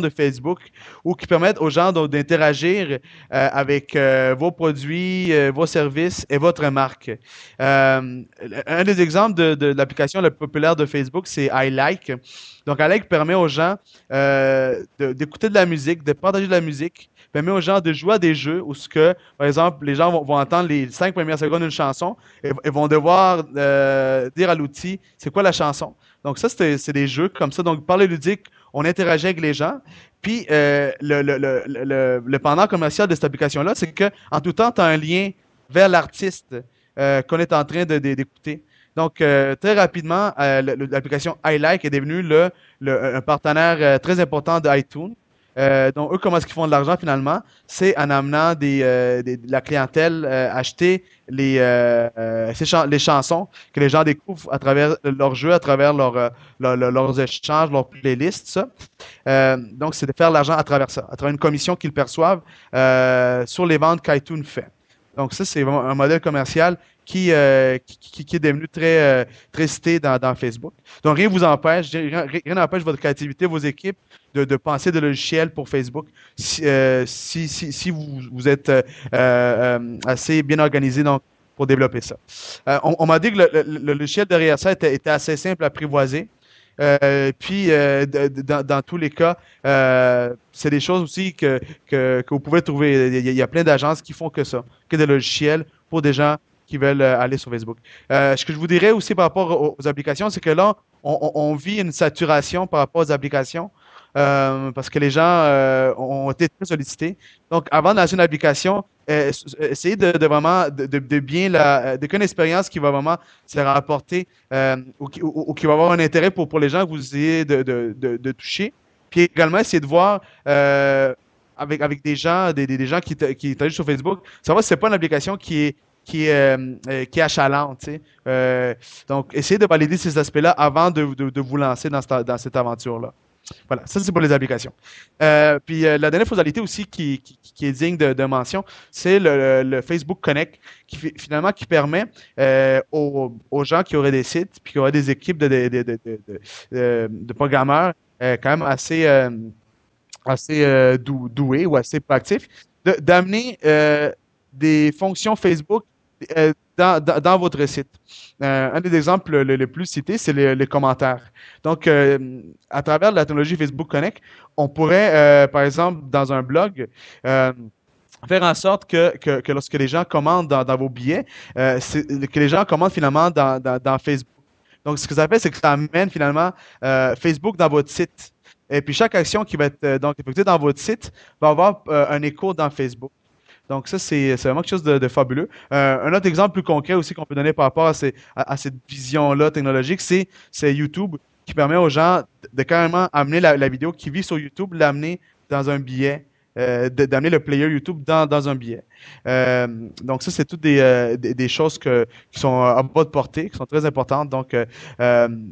de Facebook ou qui permettent aux gens d'interagir avec vos produits, vos services et votre marque. Un des exemples de l'application la plus populaire de Facebook, c'est iLike. Donc, iLike permet aux gens d'écouter de la musique, de partager de la musique, permet aux gens de jouer à des jeux où, ce que, par exemple, les gens vont entendre les 5 premières secondes d'une chanson et vont devoir dire à l'outil c'est quoi la chanson. Donc, ça, c'est des jeux comme ça. Donc, par le ludique, on interagit avec les gens. Puis, le pendant commercial de cette application-là, c'est qu'en tout temps, tu as un lien vers l'artiste qu'on est en train d'écouter. Donc, très rapidement, l'application iLike est devenue un partenaire très important de iTunes. Donc, eux, comment est-ce qu'ils font de l'argent finalement? C'est en amenant de la clientèle acheter les chansons que les gens découvrent à travers leurs jeux, à travers leurs échanges, leurs playlists, ça. Donc, c'est de faire l'argent à travers ça, à travers une commission qu'ils perçoivent sur les ventes qu'iTunes fait. Donc, ça, c'est vraiment un modèle commercial qui est devenu très cité dans Facebook. Donc, rien ne vous empêche, rien n'empêche votre créativité, vos équipes de penser de logiciels pour Facebook si vous êtes assez bien organisé donc, pour développer ça. On m'a dit que le logiciel derrière ça était assez simple à apprivoiser. Puis, dans tous les cas, c'est des choses aussi que vous pouvez trouver. Il y a plein d'agences qui font que ça, que des logiciels pour des gens qui veulent aller sur Facebook. Ce que je vous dirais aussi par rapport aux applications, c'est que là, on vit une saturation par rapport aux applications parce que les gens ont été très sollicités. Donc, avant de lancer une application, essayez de vraiment de bien de qu'une expérience qui va vraiment se rapporter ou qui va avoir un intérêt pour les gens que vous essayez de toucher. Puis également, essayer de voir avec des gens qui interagissent sur Facebook, savoir si c'est pas une application qui est achalante. Tu sais. Donc, essayez de valider ces aspects-là avant de vous lancer dans cette aventure-là. Voilà, ça c'est pour les applications. Puis la dernière fonctionnalité aussi qui est digne de mention, c'est le Facebook Connect, finalement qui permet aux gens qui auraient des sites, puis qui auraient des équipes de programmeurs quand même assez doués ou assez proactifs, d'amener des fonctions Facebook dans votre site. Un des exemples le plus cités, c'est les commentaires. Donc, à travers la technologie Facebook Connect, on pourrait, par exemple, dans un blog, faire en sorte que lorsque les gens commandent dans vos billets, que les gens commandent finalement dans Facebook. Donc, ce que ça fait, c'est que ça amène finalement Facebook dans votre site. Et puis, chaque action qui va être donc effectuée dans votre site va avoir un écho dans Facebook. Donc, ça, c'est vraiment quelque chose de fabuleux. Un autre exemple plus concret aussi qu'on peut donner par rapport à cette vision-là technologique, c'est YouTube qui permet aux gens de carrément amener la vidéo qui vit sur YouTube, l'amener dans un billet, d'amener le player YouTube dans un billet. Euh, donc, ça, c'est toutes des choses qui sont à votre portée, qui sont très importantes. Donc,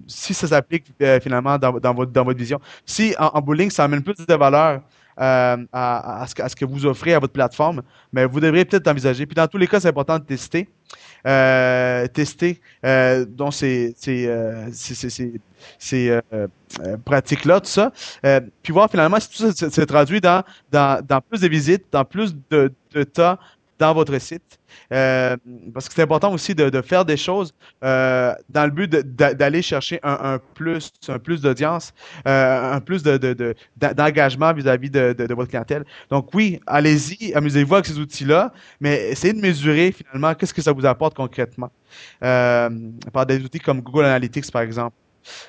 si ça s'applique finalement dans votre vision, si en bout de ligne, ça amène plus de valeur à ce que vous offrez à votre plateforme, mais vous devriez peut-être envisager. Puis dans tous les cas, c'est important de tester. Tester donc ces pratiques-là, tout ça. Puis voir finalement si tout ça se traduit dans plus de visites, dans plus de temps dans votre site. Euh, Parce que c'est important aussi de faire des choses dans le but d'aller chercher un plus d'audience, un plus d'engagement vis-à-vis de votre clientèle. Donc oui, allez-y, amusez-vous avec ces outils-là, mais essayez de mesurer finalement qu'est-ce que ça vous apporte concrètement. Euh, Par des outils comme Google Analytics, par exemple.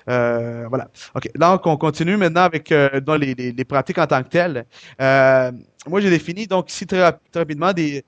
Voilà. OK. Donc, on continue maintenant avec dans les pratiques en tant que telles. Euh, Moi, j'ai défini donc ici très rapidement des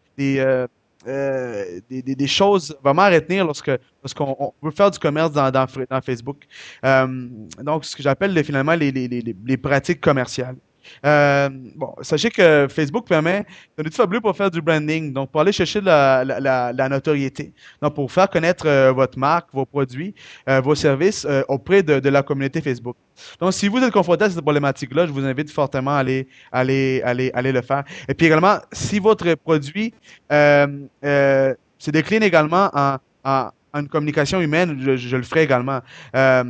choses vraiment à retenir lorsqu'on veut faire du commerce dans Facebook. Donc, ce que j'appelle finalement les pratiques commerciales. Bon, sachez que Facebook permet un outil fabuleux pour faire du branding, donc pour aller chercher la notoriété, donc pour faire connaître votre marque, vos produits, vos services auprès de la communauté Facebook. Donc, si vous êtes confronté à cette problématique-là, je vous invite fortement à aller le faire. Et puis également, si votre produit euh, se décline également en une communication humaine, je le ferai également. Euh,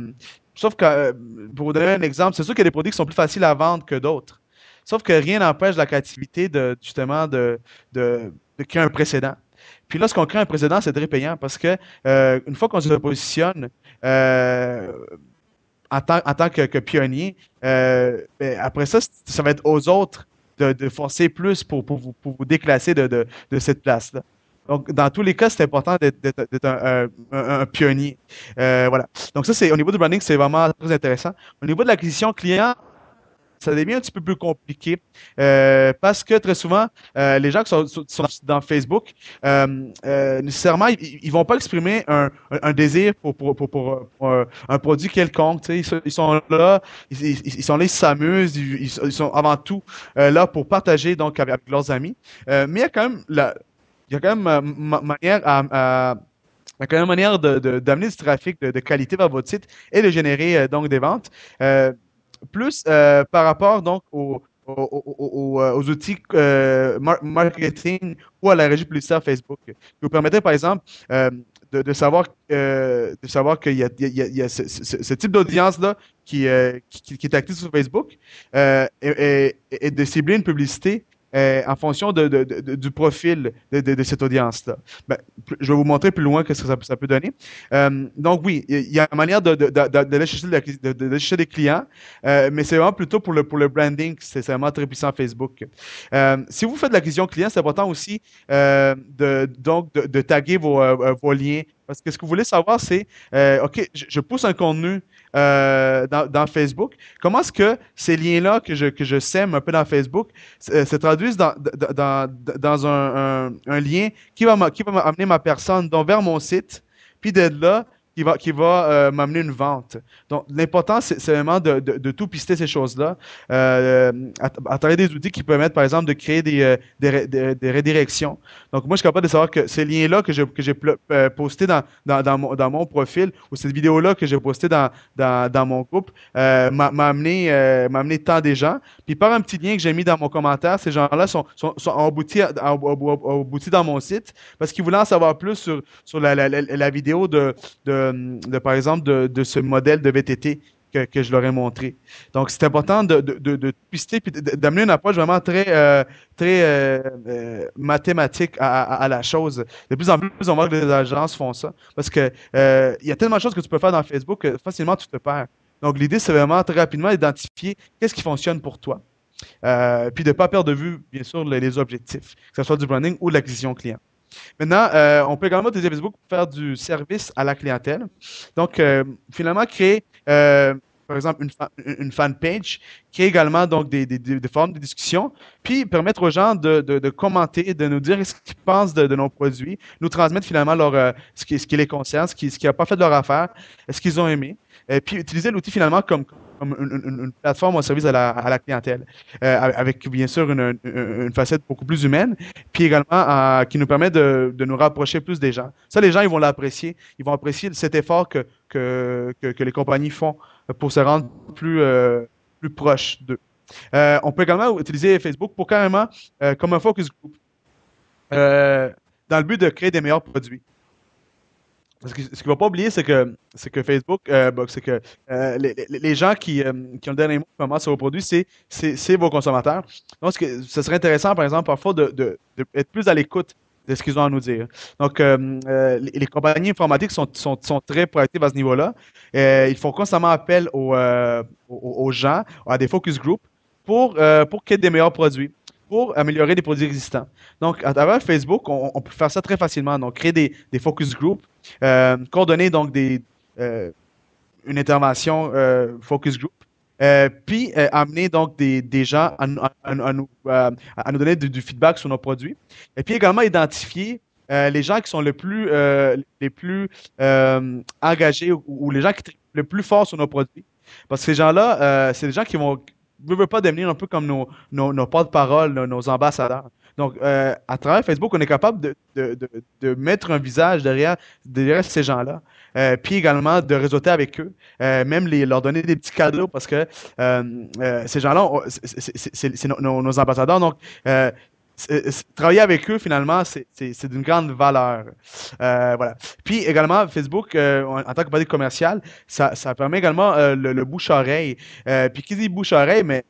Sauf que, pour vous donner un exemple, c'est sûr qu'il y a des produits qui sont plus faciles à vendre que d'autres. Sauf que rien n'empêche la créativité de, justement, de créer un précédent. Puis lorsqu'on crée un précédent, c'est très payant parce que une fois qu'on se positionne euh, en tant que pionnier, ben, après ça, ça va être aux autres de forcer plus pour vous déclasser de cette place-là. Donc, dans tous les cas, c'est important d'être un pionnier. Voilà. Donc, ça, c'est au niveau du branding, c'est vraiment très intéressant. Au niveau de l'acquisition client, ça devient un petit peu plus compliqué parce que très souvent, les gens qui sont dans Facebook, nécessairement, ils vont pas exprimer un désir pour un produit quelconque. Tu sais. Ils sont là, ils sont là, ils s'amusent, ils sont avant tout là pour partager donc avec leurs amis. Mais il y a quand même il y a quand même manière il y a quand même manière d'amener du trafic de qualité vers votre site et de générer donc des ventes. Plus par rapport donc aux outils marketing ou à la régie publicitaire Facebook, qui vous permettait par exemple de savoir qu'il y a, il y a ce type d'audience-là qui est active sur Facebook et de cibler une publicité en fonction du profil de cette audience-là. Ben, je vais vous montrer plus loin ce que ça peut donner. Donc oui, il y a une manière d'aller chercher, d'aller chercher des clients, mais c'est vraiment plutôt pour le branding, c'est vraiment très puissant Facebook. Si vous faites de l'acquisition client, c'est important aussi de taguer vos liens. Parce que ce que vous voulez savoir, c'est, OK, je pousse un contenu dans Facebook. Comment est-ce que ces liens-là que je sème un peu dans Facebook se traduisent dans un lien qui va m'amener ma personne donc, vers mon site, puis d'être là, qui va m'amener une vente. Donc, l'important, c'est vraiment de tout pister ces choses-là à travers des outils qui permettent, par exemple, de créer des redirections. Donc, moi, je suis capable de savoir que ces liens-là que j'ai postés dans mon profil ou cette vidéo-là que j'ai postée dans mon groupe m'a amené tant des gens. Puis, par un petit lien que j'ai mis dans mon commentaire, ces gens-là sont aboutis dans mon site parce qu'ils voulaient en savoir plus sur la vidéo par exemple, de ce modèle de VTT que je leur ai montré. Donc, c'est important de pister et d'amener une approche vraiment très mathématique à la chose. De plus en plus, on voit que les agences font ça parce que il y a tellement de choses que tu peux faire dans Facebook que facilement tu te perds. Donc, l'idée, c'est vraiment très rapidement d'identifier qu'est-ce qui fonctionne pour toi. Puis de ne pas perdre de vue, bien sûr, les objectifs, que ce soit du branding ou de l'acquisition client. Maintenant, on peut également utiliser Facebook pour faire du service à la clientèle. Donc, finalement, créer, par exemple, une fan page, créer également donc, des forums de discussion, puis permettre aux gens de commenter, de nous dire ce qu'ils pensent de nos produits, nous transmettre finalement ce qui les concerne, ce qui n'a pas fait de leur affaire, ce qu'ils ont aimé. Et puis, utiliser l'outil finalement comme une plateforme au service à la clientèle, avec bien sûr une facette beaucoup plus humaine, puis également qui nous permet de nous rapprocher plus des gens. Ça, les gens, ils vont l'apprécier. Ils vont apprécier cet effort que les compagnies font pour se rendre plus proches d'eux. On peut également utiliser Facebook pour carrément comme un focus group euh, dans le but de créer des meilleurs produits. Parce que ce qu'il ne va pas oublier, c'est que Facebook, c'est que les gens qui ont le dernier mot comment sur vos produits, c'est vos consommateurs. Donc, ce serait intéressant, par exemple, parfois d'être plus à l'écoute de ce qu'ils ont à nous dire. Donc, les compagnies informatiques sont très proactives à ce niveau-là. Ils font constamment appel aux gens, à des focus groups, pour qu'il y ait des meilleurs produits, pour améliorer des produits existants. Donc, à travers Facebook, on peut faire ça très facilement. Donc, créer des focus groups, coordonner donc une intervention focus group, puis amener donc des gens à nous donner du feedback sur nos produits. Et puis également identifier les gens qui sont les plus engagés ou les gens qui trippent le plus fort sur nos produits. Parce que ces gens-là, c'est des gens qui vont ne veulent pas devenir un peu comme nos porte-parole, nos ambassadeurs. Donc, à travers Facebook, on est capable de mettre un visage derrière ces gens-là. Puis également de réseauter avec eux, même leur donner des petits cadeaux parce que ces gens-là, c'est nos ambassadeurs. Donc, Travailler avec eux, finalement, c'est d'une grande valeur. Voilà. Puis également, Facebook, en tant que compagnie commerciale, ça permet également le bouche-oreille. Puis qui dit bouche-oreille, mais